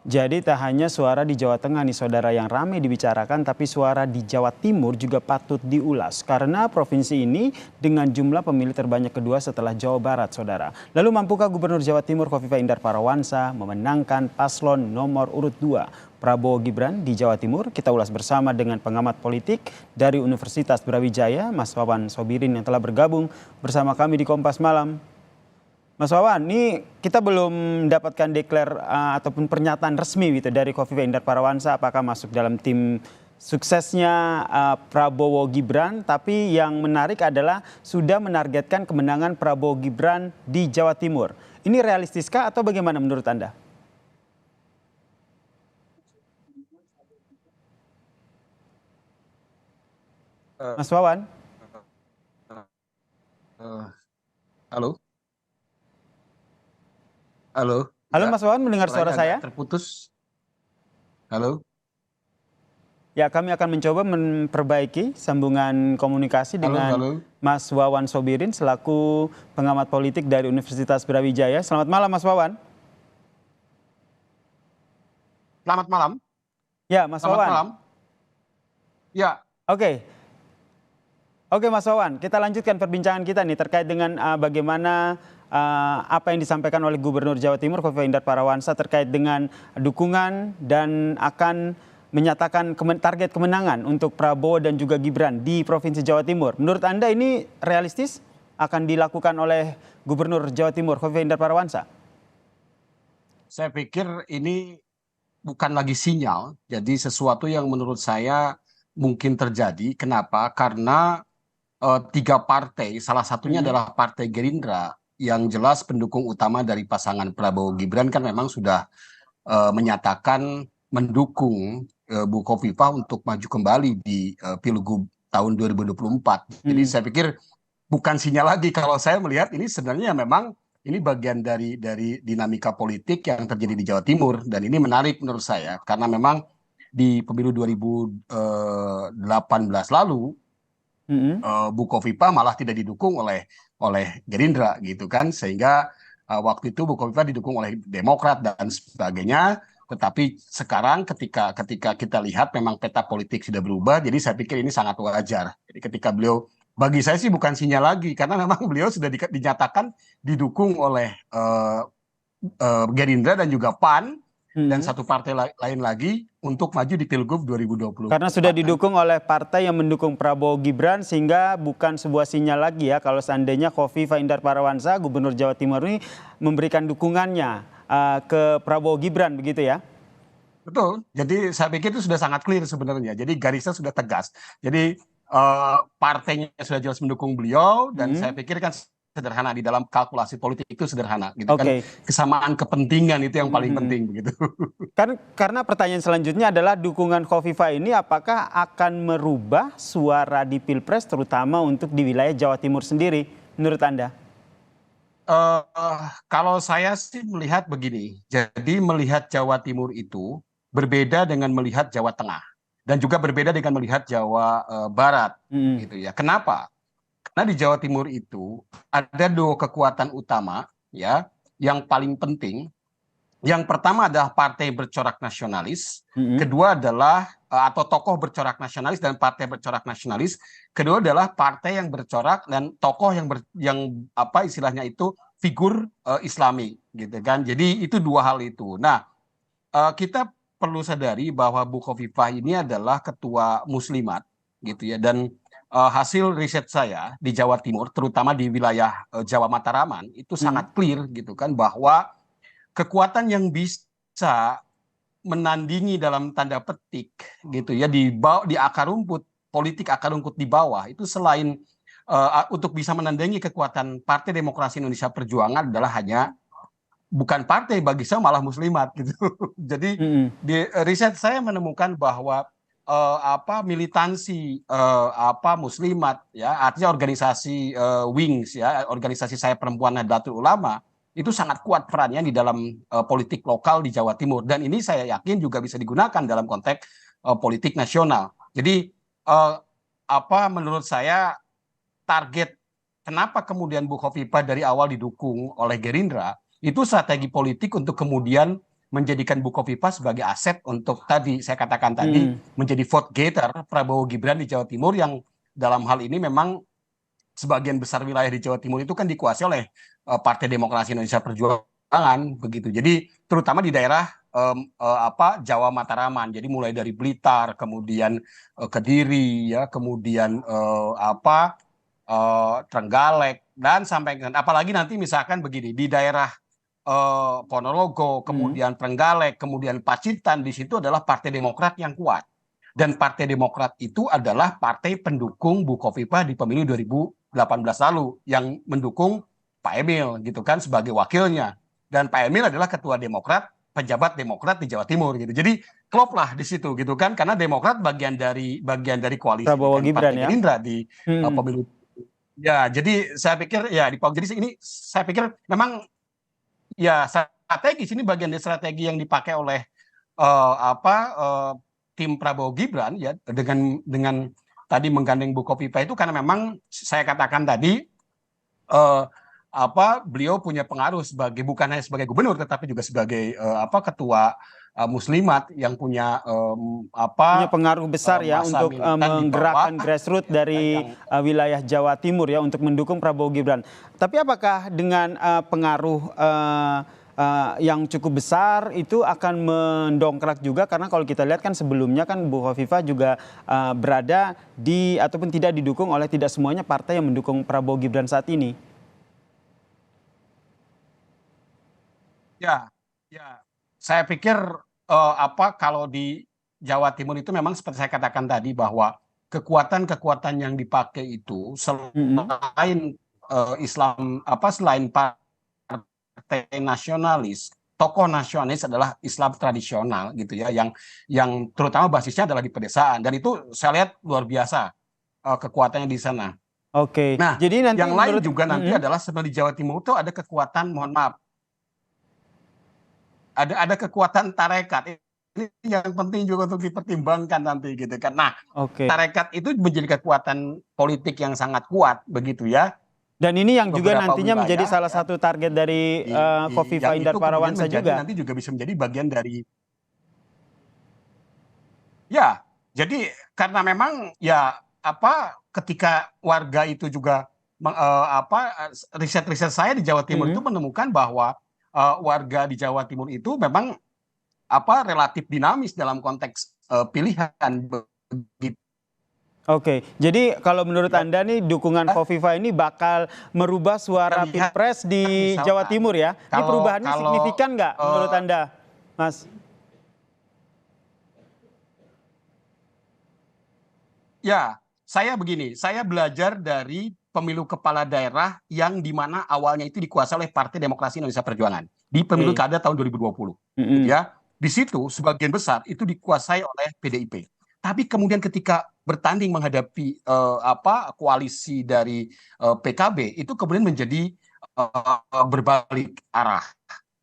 Jadi tak hanya suara di Jawa Tengah nih saudara yang ramai dibicarakan, tapi suara di Jawa Timur juga patut diulas. Karena provinsi ini dengan jumlah pemilih terbanyak kedua setelah Jawa Barat saudara. Lalu mampukah Gubernur Jawa Timur Khofifah Indar Parawansa memenangkan paslon nomor urut 2 Prabowo Gibran di Jawa Timur? Kita ulas bersama dengan pengamat politik dari Universitas Brawijaya, Mas Wawan Sobirin yang telah bergabung bersama kami di Kompas Malam. Mas Wawan, ini kita belum mendapatkan ataupun pernyataan resmi gitu dari Khofifah Indar Parawansa apakah masuk dalam tim suksesnya Prabowo Gibran, tapi yang menarik adalah sudah menargetkan kemenangan Prabowo Gibran di Jawa Timur. Ini realistiskah atau bagaimana menurut Anda? Mas Wawan? Halo, halo, Halo ya, Mas Wawan, mendengar suara suaranya agak saya? terputus. Halo, Ya, kami akan mencoba memperbaiki sambungan komunikasi halo, dengan halo. Mas Wawan Sobirin selaku pengamat politik dari Universitas Brawijaya. Selamat malam Mas Wawan. Selamat malam, Ya, Mas selamat Wawan. malam. Ya, Oke. Oke Mas Wawan, kita lanjutkan perbincangan kita nih terkait dengan bagaimana apa yang disampaikan oleh Gubernur Jawa Timur Khofifah Indar Parawansa terkait dengan dukungan dan akan menyatakan target kemenangan untuk Prabowo dan juga Gibran di Provinsi Jawa Timur. Menurut Anda ini realistis akan dilakukan oleh Gubernur Jawa Timur Khofifah Indar Parawansa? saya pikir ini bukan lagi sinyal, jadi sesuatu yang menurut saya mungkin terjadi. Kenapa? Karena tiga partai, salah satunya Mm-mm. adalah Partai Gerindra, yang jelas pendukung utama dari pasangan Prabowo Gibran kan memang sudah menyatakan mendukung Bu Khofifah untuk maju kembali di Pilgub tahun 2024. Jadi Mm-mm. saya pikir bukan sinyal lagi, kalau saya melihat ini sebenarnya memang ini bagian dari dinamika politik yang terjadi di Jawa Timur, dan ini menarik menurut saya karena memang di pemilu 2018 lalu Mm-mm. Bu Khofifah malah tidak didukung oleh Gerindra gitu kan, sehingga waktu itu Bu Khofifah didukung oleh Demokrat dan sebagainya. Tetapi sekarang ketika kita lihat memang peta politik sudah berubah, jadi saya pikir ini sangat wajar. Jadi ketika beliau, bagi saya sih bukan sinyal lagi, karena memang beliau sudah dinyatakan didukung oleh Gerindra dan juga PAN dan Mm-mm. satu partai lain lagi untuk maju di Pilgub Karena sudah 2024 nanti. didukung oleh partai yang mendukung Prabowo Gibran sehingga bukan sebuah sinyal lagi ya kalau seandainya Khofifah Indar Parawansa, Gubernur Jawa Timur ini memberikan dukungannya ke Prabowo Gibran begitu ya. Betul. Jadi saya pikir itu sudah sangat clear sebenarnya. Jadi garisnya sudah tegas. Jadi partainya sudah jelas mendukung beliau, dan saya Mm-mm. pikir kan sederhana, di dalam kalkulasi politik itu sederhana gitu kan, Oke. kesamaan kepentingan itu yang paling Mhm. penting begitu. Kan karena pertanyaan selanjutnya adalah dukungan Khofifah ini apakah akan merubah suara di Pilpres terutama untuk di wilayah Jawa Timur sendiri menurut Anda? Kalau saya sih melihat begini, jadi melihat Jawa Timur itu berbeda dengan melihat Jawa Tengah, dan juga berbeda dengan melihat Jawa Barat Mhm. gitu ya. Kenapa? Karena di Jawa Timur itu ada dua kekuatan utama ya, yang paling penting. Yang pertama adalah partai bercorak nasionalis, Mhm. kedua adalah atau tokoh bercorak nasionalis dan partai bercorak nasionalis, kedua adalah partai yang bercorak dan tokoh yang apa istilahnya itu figur Islami gitu kan. Jadi itu dua hal itu. Nah, kita perlu sadari bahwa Bu Khofifah ini adalah ketua Muslimat gitu ya, dan hasil riset saya di Jawa Timur terutama di wilayah Jawa Mataraman itu Mhm. sangat clear gitu kan, bahwa kekuatan yang bisa menandingi dalam tanda petik gitu ya di akar rumput, politik akar rumput di bawah itu, selain untuk bisa menandingi kekuatan Partai Demokrasi Indonesia Perjuangan, adalah hanya bukan partai, bagi saya malah muslimat gitu. Jadi Mhm. di riset saya menemukan bahwa apa militansi apa muslimat ya, artinya organisasi Wings ya, organisasi saya perempuan Nahdlatul Ulama, itu sangat kuat perannya di dalam politik lokal di Jawa Timur, dan ini saya yakin juga bisa digunakan dalam konteks politik nasional. Jadi uh, apa menurut saya target, kenapa kemudian Bu Khofifah dari awal didukung oleh Gerindra, itu strategi politik untuk kemudian menjadikan Bukovipa sebagai aset untuk tadi saya katakan tadi menjadi vote getter Prabowo Gibran di Jawa Timur, yang dalam hal ini memang sebagian besar wilayah di Jawa Timur itu kan dikuasai oleh Partai Demokrasi Indonesia Perjuangan begitu. Jadi terutama di daerah Jawa Mataraman. Jadi mulai dari Blitar, kemudian Kediri, ya, kemudian Trenggalek, dan sampai apalagi nanti misalkan begini di daerah Ponorogo, kemudian Trenggalek, kemudian Pacitan, di situ adalah Partai Demokrat yang kuat. Dan Partai Demokrat itu adalah partai pendukung Bukovipa di pemilu 2018 lalu, yang mendukung Pak Emil gitu kan sebagai wakilnya. Dan Pak Emil adalah ketua Demokrat, pejabat Demokrat di Jawa Timur gitu. Jadi klop lah di situ gitu kan, karena Demokrat bagian dari koalisi Prabowo dengan Gibran Partai ya. Gerindra di pemilu. Ya, jadi saya pikir ya jadi ini saya pikir memang ya strategi ini bagian dari strategi yang dipakai oleh tim Prabowo Gibran ya, dengan tadi menggandeng Bukovipa itu, karena memang saya katakan tadi beliau punya pengaruh sebagai, bukan hanya sebagai gubernur tetapi juga sebagai ketua Muslimat yang punya Punya pengaruh besar ya masa untuk militan di bawah menggerakkan grassroots dari yang wilayah Jawa Timur ya untuk mendukung Prabowo Gibran. Tapi apakah dengan pengaruh yang cukup besar itu akan mendongkrak juga, karena kalau kita lihat kan sebelumnya kan Bukovipa juga berada di ataupun tidak didukung oleh tidak semuanya partai yang mendukung Prabowo Gibran saat ini. Ya, ya. Saya pikir kalau di Jawa Timur itu memang seperti saya katakan tadi, bahwa kekuatan-kekuatan yang dipakai itu selain Islam, selain partai nasionalis, tokoh nasionalis adalah Islam tradisional gitu ya, yang terutama basisnya adalah di pedesaan, dan itu saya lihat luar biasa kekuatannya di sana. Oke, Nah, jadi nanti yang lain menurut juga nanti adalah sebenarnya di Jawa Timur itu ada kekuatan, mohon maaf, ada kekuatan tarekat. Ini yang penting juga untuk dipertimbangkan nanti gitu kan. Nah, oke. tarekat itu menjadi kekuatan politik yang sangat kuat begitu ya. Dan ini yang juga Beberapa nantinya menjadi wilayah salah ya, satu target dari Kofifa yang Indar itu kemudian Parawansa menjadi juga. nanti juga bisa menjadi bagian dari, ya. Jadi karena memang ya ketika warga itu juga riset-riset saya di Jawa Timur itu menemukan bahwa warga di Jawa Timur itu memang relatif dinamis dalam konteks pilihan begitu. Oke, jadi kalau menurut Ya, Anda nih dukungan Kofifa ini bakal merubah suara lihat Pilpres di Jawa misalkan Timur ya? Ini perubahannya signifikan nggak menurut Anda, Mas? ya, saya begini, saya belajar dari pemilu kepala daerah yang dimana awalnya itu dikuasai oleh Partai Demokrasi Indonesia Perjuangan di pemilu Oke. kada tahun 2020, gitu ya. Di situ sebagian besar itu dikuasai oleh PDIP. Tapi kemudian ketika bertanding menghadapi koalisi dari PKB, itu kemudian menjadi berbalik arah,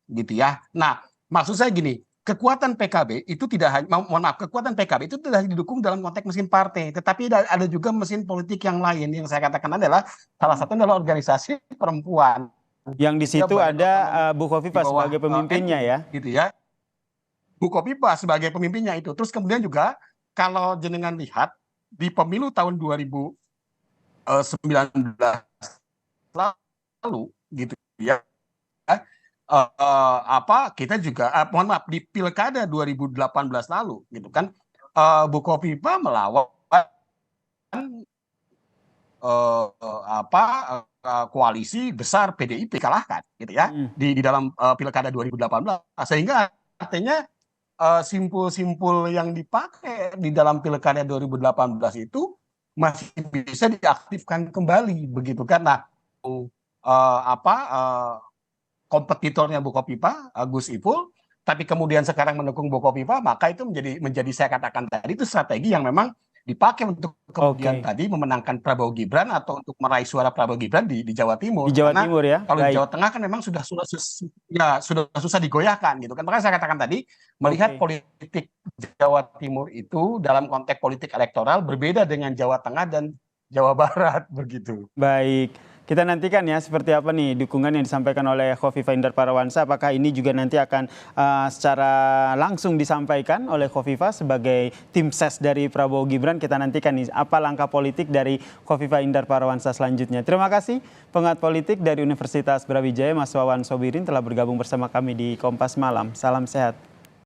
gitu ya. Nah, maksud saya gini, kekuatan PKB itu tidak hanya, mohon maaf, kekuatan PKB itu tidak hanya didukung dalam konteks mesin partai, tetapi ada juga mesin politik yang lain, yang saya katakan adalah salah satunya adalah organisasi perempuan. Yang di Ya, situ Badan ada Otonomi Bu di Kofifa bawah sebagai pemimpinnya NU, ya? gitu ya. Bukovipa sebagai pemimpinnya itu. Terus kemudian juga kalau jenengan lihat di pemilu tahun 2019 lalu, gitu ya. Kita juga mohon maaf, di Pilkada 2018 lalu gitu kan, Bukovipa melawan koalisi besar PDIP, kalahkan gitu ya di dalam Pilkada 2018, sehingga artinya simpul-simpul yang dipakai di dalam Pilkada 2018 itu masih bisa diaktifkan kembali begitu kan. Nah, kompetitornya Bukovipa, Gus Ipul, tapi kemudian sekarang mendukung Bukovipa, maka itu menjadi saya katakan tadi itu strategi yang memang dipakai untuk kemudian Oke, tadi memenangkan Prabowo Gibran atau untuk meraih suara Prabowo Gibran di Jawa di Timur. Jawa Karena Timur ya? kalau di Baik, Jawa Tengah kan memang sudah susah digoyahkan gitu kan. Makanya saya katakan tadi, melihat oke. politik Jawa Timur itu dalam konteks politik elektoral berbeda dengan Jawa Tengah dan Jawa Barat begitu. Baik, Kita nantikan ya seperti apa nih dukungan yang disampaikan oleh Khofifah Indar Parawansa. Apakah ini juga nanti akan secara langsung disampaikan oleh Khofifah sebagai tim ses dari Prabowo Gibran. Kita nantikan nih apa langkah politik dari Khofifah Indar Parawansa selanjutnya. Terima kasih pengamat politik dari Universitas Brawijaya Mas Wawan Sobirin telah bergabung bersama kami di Kompas Malam. Salam sehat.